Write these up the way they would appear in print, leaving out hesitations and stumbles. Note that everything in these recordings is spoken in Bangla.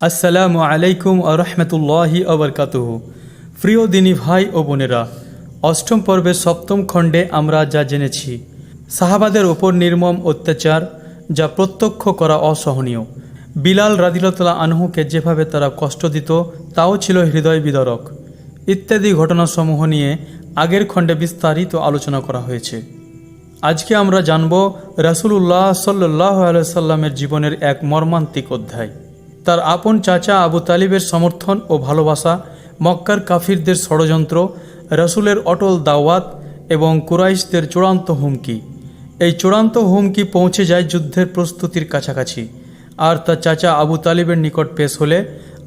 আসসালামু আলাইকুম আরহামতুল্লাহি আবরকাতুহু। প্রিয় দিনী ভাই ও বোনেরা, অষ্টম পর্বের সপ্তম খণ্ডে আমরা যা জেনেছি সাহাবাদের ওপর নির্মম অত্যাচার, যা প্রত্যক্ষ করা অসহনীয়। বিলাল রাদিয়াল্লাহু আনহুকে যেভাবে তারা কষ্ট দিত তাও ছিল হৃদয় বিদারক ইত্যাদি ঘটনাসমূহ নিয়ে আগের খণ্ডে বিস্তারিত আলোচনা করা হয়েছে। আজকে আমরা জানব রাসূলুল্লাহ সাল্লাল্লাহু আলাইহি সাল্লামের জীবনের এক মর্মান্তিক অধ্যায়। তার আপন চাচা আবু তালিবের সমর্থন ও ভালোবাসা, মক্কার কাফিরদের ষড়যন্ত্র, রাসূলের অটল দাওয়াত এবং কুরাইশদের চূড়ান্ত হুমকি। এই চূড়ান্ত হুমকি পৌঁছে যায় যুদ্ধের প্রস্তুতির কাছাকাছি, আর তার চাচা আবু তালিবের নিকট পেশ হলে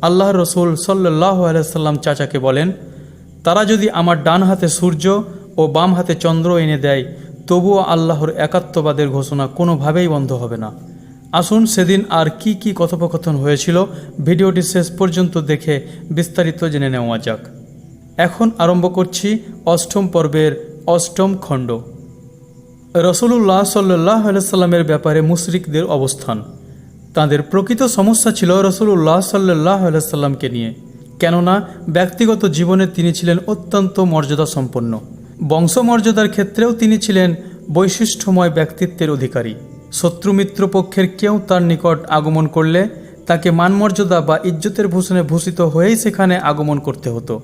আল্লাহর রসুল সাল্লাল্লাহু আলাইহি সাল্লাম চাচাকে বলেন, তারা যদি আমার ডান হাতে সূর্য ও বাম হাতে চন্দ্র এনে দেয়, তবুও আল্লাহর একাত্মবাদের ঘোষণা কোনোভাবেই বন্ধ হবে না। আসুন সেদিন আর কি কি কথোপকথন হয়েছিল ভিডিওটি শেষ পর্যন্ত দেখে বিস্তারিত জেনে নেওয়া যাক। এখন আরম্ভ করছি অষ্টম পর্বের অষ্টম খণ্ড। রাসূলুল্লাহ সাল্লাল্লাহু আলাইহি সাল্লামের ব্যাপারে মুশরিকদের অবস্থান। তাদের প্রকৃত সমস্যা ছিল রাসূলুল্লাহ সাল্লাল্লাহু আলাইহি সাল্লামকে নিয়ে, কেননা ব্যক্তিগত জীবনে তিনি ছিলেন অত্যন্ত মর্যাদা সম্পন্ন। বংশমর্যাদার ক্ষেত্রেও তিনি ছিলেন বৈশিষ্ট্যময় ব্যক্তিত্বের অধিকারী। শত্রু মিত্র পক্ষের কেউ তার নিকট আগমন করলে তাকে মানমর্যাদা বা ইজ্জতের ভূষণে ভূষিত হয়েই সেখানে আগমন করতে হতো।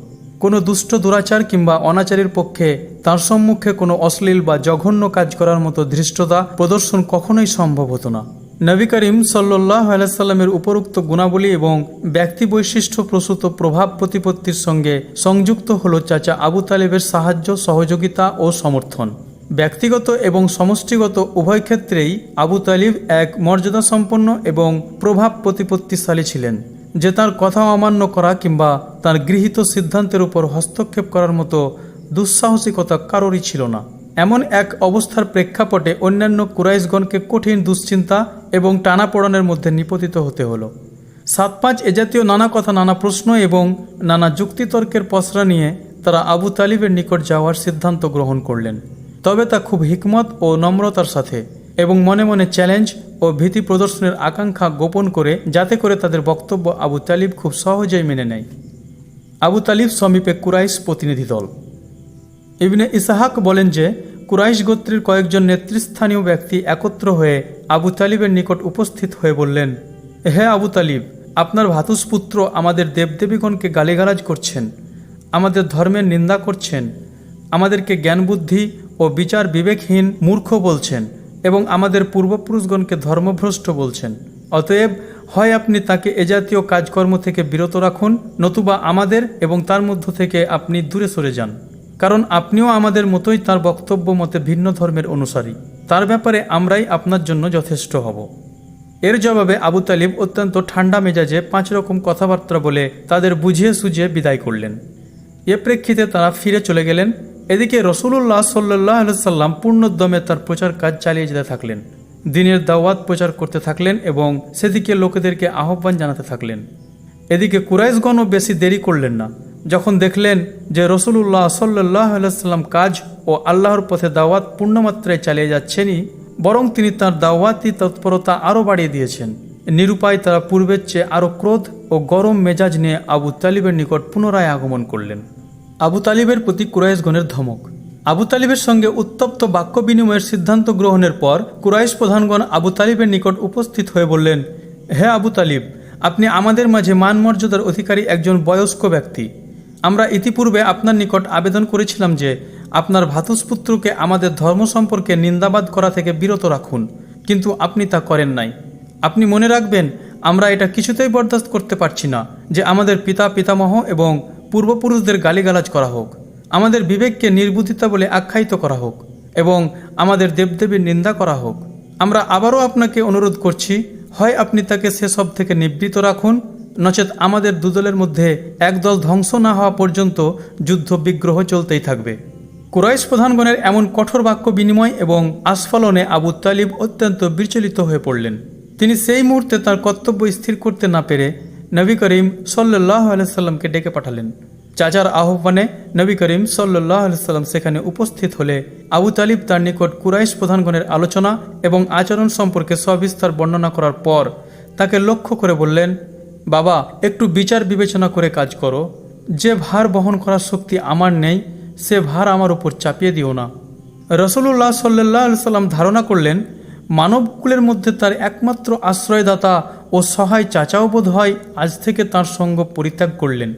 কোনো দুষ্ট দুরাচার কিংবা অনাচারের পক্ষে তার সম্মুখে কোনো অশ্লীল বা জঘন্য কাজ করার মতো ধৃষ্টতা প্রদর্শন কখনোই সম্ভব হতো না। নবী করিম সাল্লাল্লাহু আলাইহি সাল্লামের উপরোক্ত গুণাবলী এবং ব্যক্তি বৈশিষ্ট্য প্রসূত প্রভাব প্রতিপত্তির সঙ্গে সংযুক্ত হল চাচা আবু তালেবের সাহায্য, সহযোগিতা ও সমর্থন। ব্যক্তিগত এবং সমষ্টিগত উভয় ক্ষেত্রেই আবু তালিব এক মর্যাদাসম্পন্ন এবং প্রভাব প্রতিপত্তিশালী ছিলেন, যে তার কথা অমান্য করা কিংবা তার গৃহীত সিদ্ধান্তের উপর হস্তক্ষেপ করার মতো দুঃসাহসিকতা কারোরই ছিল না। এমন এক অবস্থার প্রেক্ষাপটে অন্যান্য কুরাইশগণকে কঠিন দুশ্চিন্তা এবং টানাপোড়েনের মধ্যে নিপতিত হতে হলো। 7-5 এ জাতীয় নানা কথা, নানা প্রশ্ন এবং নানা যুক্তিতর্কের পসরা নিয়ে তারা আবু তালিবের নিকট যাওয়ার সিদ্ধান্ত গ্রহণ করলেন, তবে তা খুব হিকমত ও নম্রতার সাথে, এবং মনে মনে চ্যালেঞ্জ ও ভীতি প্রদর্শনের আকাঙ্ক্ষা গোপন করে, যাতে করে তাদের বক্তব্য আবু তালিব খুব সহজেই মেনে নেয়। আবু তালিব সমীপে কুরাইশ প্রতিনিধি দল। ইবনে ইসহাক বলেন যে, কুরাইশ গোত্রের কয়েকজন নেতৃস্থানীয় ব্যক্তি একত্র হয়ে আবু তালিবের নিকট উপস্থিত হয়ে বললেন, হে আবু তালিব, আপনার ভ্রাতুষ্পুত্র আমাদের দেবদেবীগণকে গালিগালাজ করছেন, আমাদের ধর্মের নিন্দা করছেন, আমাদেরকে জ্ঞানবুদ্ধি ও বিচার বিবেকহীন মূর্খ বলছেন এবং আমাদের পূর্বপুরুষগণকে ধর্মভ্রষ্ট বলছেন। অতএব হয় আপনি তাকে এ জাতীয় কাজকর্ম থেকে বিরত রাখুন, নতুবা আমাদের এবং তার মধ্য থেকে আপনি দূরে সরে যান, কারণ আপনিও আমাদের মতোই তার বক্তব্য মতে ভিন্ন ধর্মের অনুসারী। তার ব্যাপারে আমরাই আপনার জন্য যথেষ্ট হব। এর জবাবে আবু তালিব অত্যন্ত ঠান্ডা মেজাজে 5 রকম কথাবার্তা বলে তাদের বুঝিয়ে সুঝিয়ে বিদায় করলেন। এ প্রেক্ষিতে তারা ফিরে চলে গেলেন। এদিকে রাসূলুল্লাহ সাল্লাল্লাহু আলাইহি সাল্লাম পূর্ণোদ্যমে তার প্রচার কাজ চালিয়ে যেতে থাকলেন, দ্বীনের দাওয়াত প্রচার করতে থাকলেন এবং সেদিকে লোকেদেরকে আহ্বান জানাতে থাকলেন। এদিকে কুরাইশগণও বেশি দেরি করলেন না। যখন দেখলেন যে রাসূলুল্লাহ সাল্লাল্লাহু আলাইহি সাল্লাম কাজ ও আল্লাহর পথে দাওয়াত পূর্ণমাত্রায় চালিয়ে যাচ্ছেনই, বরং তিনি তার দাওয়াতি তৎপরতা আরও বাড়িয়ে দিয়েছেন, নিরুপায় তারা পূর্বের চেয়ে আরও ক্রোধ ও গরম মেজাজ নিয়ে আবু তালিবের নিকট পুনরায় আগমন করলেন। আবু তালিবের প্রতি কুরাইশগণের ধমক। আবু তালিবের সঙ্গে উত্তপ্ত বাক্য বিনিময়ের সিদ্ধান্ত গ্রহণের পর কুরাইশ প্রধানগণ আবু তালিবের নিকট উপস্থিত হয়ে বললেন, হে আবু তালিব, আপনি আমাদের মাঝে মান মর্যাদার অধিকারী একজন বয়স্ক ব্যক্তি। আমরা ইতিপূর্বে আপনার নিকট আবেদন করেছিলাম যে আপনার ভ্রাতুষ্পুত্রকে আমাদের ধর্ম সম্পর্কে নিন্দাবাদ করা থেকে বিরত রাখুন, কিন্তু আপনি তা করেন নাই। আপনি মনে রাখবেন, আমরা এটা কিছুতেই বরদাস্ত করতে পারছি না যে আমাদের পিতা পিতামহ এবং পূর্বপুরুষদের গালিগালাজ করা হোক, আমাদের বিবেককে নির্বুদ্ধিতা বলে আখ্যায়িত করা হোক এবং আমাদের দেবদেবীর নিন্দা করা হোক। আমরা আবারও আপনাকে অনুরোধ করছি, হয় আপনি তাকে সেসব থেকে নিবৃত রাখুন, নচেত আমাদের দুদলের মধ্যে একদল ধ্বংস না হওয়া পর্যন্ত যুদ্ধ বিগ্রহ চলতেই থাকবে। কুরাইশ প্রধানগণের এমন কঠোর বাক্য বিনিময় এবং আস্ফালনে আবু তালিব অত্যন্ত বিচলিত হয়ে পড়লেন। তিনি সেই মুহূর্তে তার কর্তব্য স্থির করতে না পেরে নবী করিম সাল্লাল্লাহু আলাইহি সাল্লামকে ডেকে পাঠালেন। চাচার আহ্বানে নবী করিম সাল্লাল্লাহু আলাইহি সাল্লাম সেখানে উপস্থিত হলে আবু তালিব তার নিকট কুরাইশ প্রধানগণের আলোচনা এবং আচরণ সম্পর্কে সবিস্তার বর্ণনা করার পর তাকে লক্ষ্য করে বললেন, বাবা, একটু বিচার বিবেচনা করে কাজ করো। যে ভার বহন করার শক্তি আমার নেই, সে ভার আমার উপর চাপিয়ে দিও না। রসুল্লাহ সাল্লাহ সাল্লাম ধারণা করলেন, মানবকুলের মধ্যে তার একমাত্র আশ্রয়দাতা ও সহায় চাচাও বোধ হয় আজ থেকে তাঁর সঙ্গ পরিত্যাগ করলেন,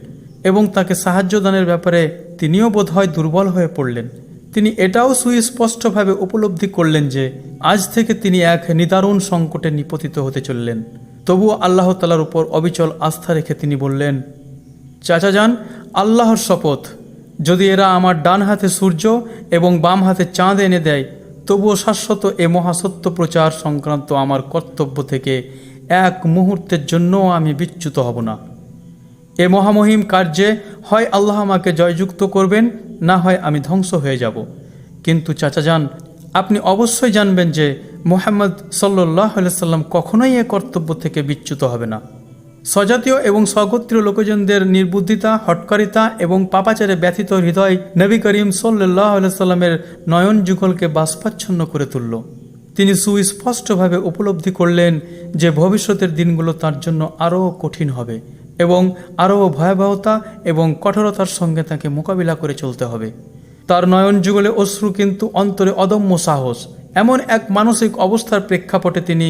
এবং তাকে সাহায্য দানের ব্যাপারে তিনিও বোধ হয় দুর্বল হয়ে পড়লেন। তিনি এটাও সুস্পষ্টভাবে উপলব্ধি করলেন যে আজ থেকে তিনি এক নিদারুণ সংকটে নিপতিত হতে চললেন। তবুও আল্লাহ তাআলার উপর অবিচল আস্থা রেখে তিনি বললেন, চাচা যান, আল্লাহর শপথ, যদি এরা আমার ডান হাতে সূর্য এবং বাম হাতে চাঁদ এনে দেয়, তবুও শাশ্বত এ মহাসত্য প্রচার সংক্রান্ত আমার কর্তব্য থেকে এক মুহূর্তের জন্যও আমি বিচ্যুত হব না। এ মহামহিম কার্যে হয় আল্লাহ আমাকে জয়যুক্ত করবেন, না হয় আমি ধ্বংস হয়ে যাব। কিন্তু চাচা যান, আপনি অবশ্যই জানবেন যে মুহাম্মদ সাল্লাল্লাহু আলাইহি সাল্লাম কখনোই এ কর্তব্য থেকে বিচ্যুত হবে না। স্বজাতীয় এবং স্বগোত্রীয় লোকজনদের নির্বুদ্ধিতা, হটকারিতা এবং পাপাচারে ব্যথিত হৃদয় নবী করিম সাল্লাল্লাহু আলাইহি সাল্লামের নয়ন যুগলকে বাষ্পাচ্ছন্ন করে তুলল। তিনি সুস্পষ্টভাবে উপলব্ধি করলেন যে ভবিষ্যতের দিনগুলো তার জন্য আরও কঠিন হবে এবং আরও ভয়াবহতা এবং কঠোরতার সঙ্গে তাকে মোকাবিলা করে চলতে হবে। তার নয়ন যুগলে অশ্রু, কিন্তু অন্তরে অদম্য সাহস। এমন এক মানসিক অবস্থার প্রেক্ষাপটে তিনি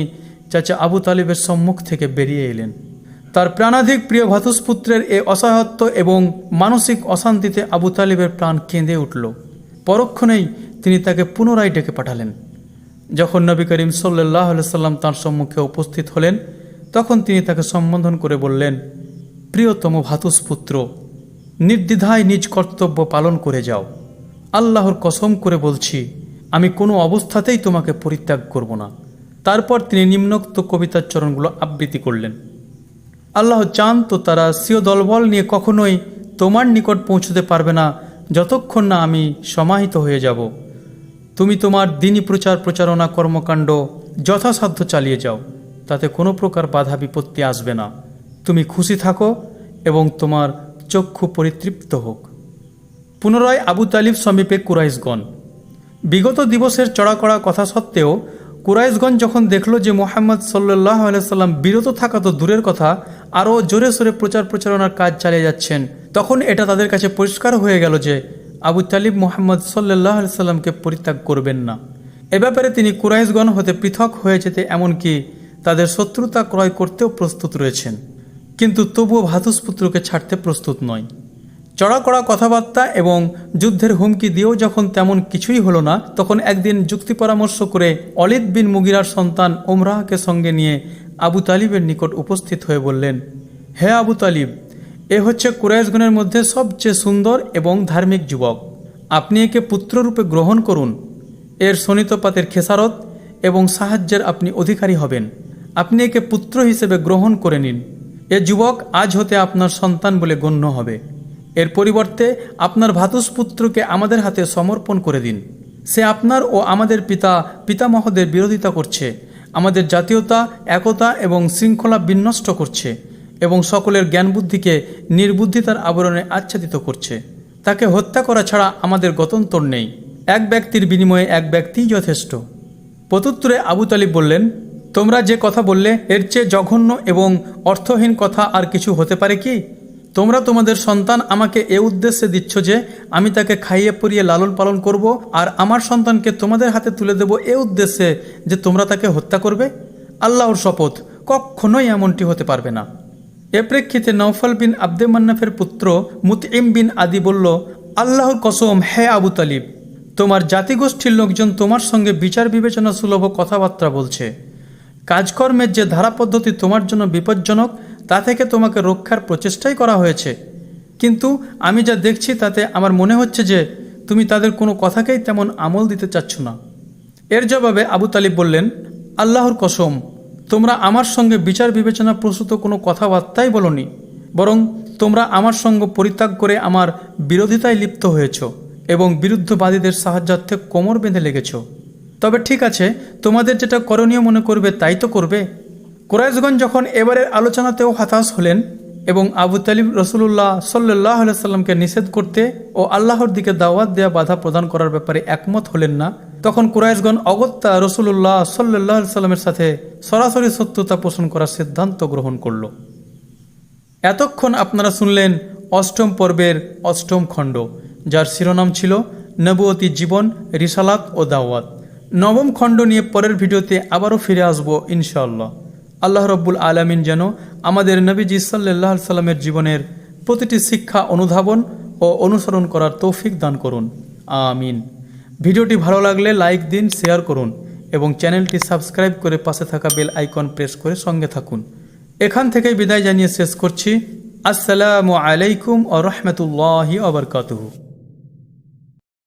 চাচা আবু তালিবের সম্মুখ থেকে বেরিয়ে এলেন। তার প্রাণাধিক প্রিয় ভ্রাতুষ্পুত্রের এ অসহায়ত্ব এবং মানসিক অশান্তিতে আবু তালিবের প্রাণ কেঁদে উঠল। পরক্ষণেই তিনি তাকে পুনরায় ডেকে পাঠালেন। যখন নবী করিম সাল্লাল্লাহু আলাইহি সাল্লাম তাঁর সম্মুখে উপস্থিত হলেন, তখন তিনি তাকে সম্বোধন করে বললেন, প্রিয়তম ভ্রাতুষ্পুত্র, নির্দ্বিধায় নিজ কর্তব্য পালন করে যাও। আল্লাহর কসম করে বলছি, আমি কোনো অবস্থাতেই তোমাকে পরিত্যাগ করব না। তারপর তিনি নিম্নোক্ত কবিতার চরণগুলো আবৃত্তি করলেন। আল্লাহ চান তো তারা স্বীয় দলবল নিয়ে কখনোই তোমার নিকট পৌঁছতে পারবে না, যতক্ষণ না আমি সমাহিত হয়ে যাব। তুমি তোমার দ্বীনি প্রচার প্রচারণা কর্মকাণ্ড যথাসাধ্য চালিয়ে যাও, তাতে কোনো প্রকার বাধা বিপত্তি আসবে না। তুমি খুশি থাকো এবং তোমার চক্ষু পরিতৃপ্ত হোক। পুনরায় আবু তালিব সমীপে কুরাইশগণ। বিগত দিবসের চড়াকড়া কথা সত্ত্বেও কুরাইশগণ যখন দেখল যে মুহাম্মদ সাল্লাল্লাহু আলাইহি সাল্লাম বিরত থাকা তো দূরের কথা, আরও জোরে সোরে প্রচার প্রচারণার কাজ চালিয়ে যাচ্ছেন, তখন এটা তাদের কাছে পরিষ্কার হয়ে গেল যে আবু তালিব মুহাম্মদ সাল্লাল্লাহু আলাইহি সাল্লামকে পরিত্যাগ করবেন না। এ ব্যাপারে তিনি কুরাইশগণ হতে পৃথক হয়ে যেতে, এমনকি তাদের শত্রুতা ক্রয় করতেও প্রস্তুত রয়েছেন, কিন্তু তবুও ভ্রাতুষ্পুত্রকে ছাড়তে প্রস্তুত নয়। চড়াকড়া কথাবার্তা এবং যুদ্ধের হুমকি দিয়েও যখন তেমন কিছুই হলো না, তখন একদিন যুক্তি পরামর্শ করে অলিদ বিন মুগিরার সন্তান ওমরাহকে সঙ্গে নিয়ে আবু তালিবের নিকট উপস্থিত হয়ে বললেন, হে আবু তালিব, এ হচ্ছে কুরাইশগণের মধ্যে সবচেয়ে সুন্দর এবং ধার্মিক যুবক। আপনি একে পুত্ররূপে গ্রহণ করুন। এর শোণিতপাতের খেসারত এবং সাহায্যের আপনি অধিকারী হবেন। আপনি একে পুত্র হিসেবে গ্রহণ করে নিন। এ যুবক আজ হতে আপনার সন্তান বলে গণ্য হবে। এর পরিবর্তে আপনার ভ্রাতুষ্পুত্রকে আমাদের হাতে সমর্পণ করে দিন। সে আপনার ও আমাদের পিতামহদের বিরোধিতা করছে, আমাদের জাতীয়তা, একতা এবং শৃঙ্খলা বিনষ্ট করছে এবং সকলের জ্ঞান বুদ্ধিকে নির্বুদ্ধিতার আবরণে আচ্ছাদিত করছে। তাকে হত্যা করা ছাড়া আমাদের গত্যন্তর নেই। এক ব্যক্তির বিনিময়ে এক ব্যক্তিই যথেষ্ট। প্রত্যুত্তরে আবু তালিব বললেন, তোমরা যে কথা বললে এর চেয়ে জঘন্য এবং অর্থহীন কথা আর কিছু হতে পারে কি? তোমরা তোমাদের সন্তান আমাকে এ উদ্দেশ্যে দিচ্ছ যে আমি তাকে খাইয়ে পরিয়ে লালন পালন করব, আর আমার সন্তানকে তোমাদের হাতে তুলে দেব এ উদ্দেশ্যে যে তোমরা তাকে হত্যা করবে। আল্লাহর শপথ, কখনোই এমনটি হতে পারবে না। এ প্রেক্ষিতে নওফল বিন আব্দে মান্নাফের পুত্র মুতঈম বিন আদি বলল, আল্লাহর কসম, হে আবু তালিব, তোমার জাতিগোষ্ঠীর লোকজন তোমার সঙ্গে বিচার বিবেচনা সুলভ কথাবার্তা বলছে। কাজকর্মের যে ধারা পদ্ধতি তোমার জন্য বিপজ্জনক, তা থেকে তোমাকে রক্ষার প্রচেষ্টাই করা হয়েছে, কিন্তু আমি যা দেখছি তাতে আমার মনে হচ্ছে যে তুমি তাদের কোনো কথাকেই তেমন আমল দিতে চাচ্ছ না। এর জবাবে আবু তালিব বললেন, আল্লাহর কসম, তোমরা আমার সঙ্গে বিচার বিবেচনা প্রসূত কোনো কথাবার্তাই বলনি, বরং তোমরা আমার সঙ্গ পরিত্যাগ করে আমার বিরোধিতায় লিপ্ত হয়েছ এবং বিরুদ্ধবাদীদের সাহায্যার্থে কোমর বেঁধে লেগেছ। তবে ঠিক আছে, তোমাদের যেটা করণীয় মনে করবে তাই তো করবে। কুরাইশগণ যখন এবারের আলোচনাতেও হতাশ হলেন এবং আবু তালিব রসুল্লাহ সাল্লাল্লাহু আলাইহি সাল্লামকে নিষেধ করতে ও আল্লাহর দিকে দাওয়াত দেয়া বাধা প্রদান করার ব্যাপারে একমত হলেন না, তখন কুরাইশগণ অগত্যা রসুল্লাহ সাল্লাল্লাহু আলাইহি সাল্লামের সাথে সরাসরি শত্রুতা পোষণ করার সিদ্ধান্ত গ্রহণ করল। এতক্ষণ আপনারা শুনলেন অষ্টম পর্বের অষ্টম খণ্ড, যার শিরোনাম ছিল নবুয়তি জীবন, রিসালাত ও দাওয়াত। নবম খণ্ড নিয়ে পরের ভিডিওতে আবারও ফিরে আসব ইনশাআল্লাহ। আল্লাহ রব্বুল আলামিন যেন আমাদের নবীজি সাল্লাল্লাহু আলাইহি সাল্লামের জীবনের প্রতিটি শিক্ষা অনুধাবন ও অনুসরণ করার তৌফিক দান করুন, আমিন। ভিডিওটি ভালো লাগলে লাইক দিন, শেয়ার করুন এবং চ্যানেলটি সাবস্ক্রাইব করে পাশে থাকা বেল আইকন প্রেস করে সঙ্গে থাকুন। এখান থেকেই বিদায় জানিয়ে শেষ করছি। আসসালামু আলাইকুম ওয়া রাহমাতুল্লাহি ওয়া বারাকাতুহু।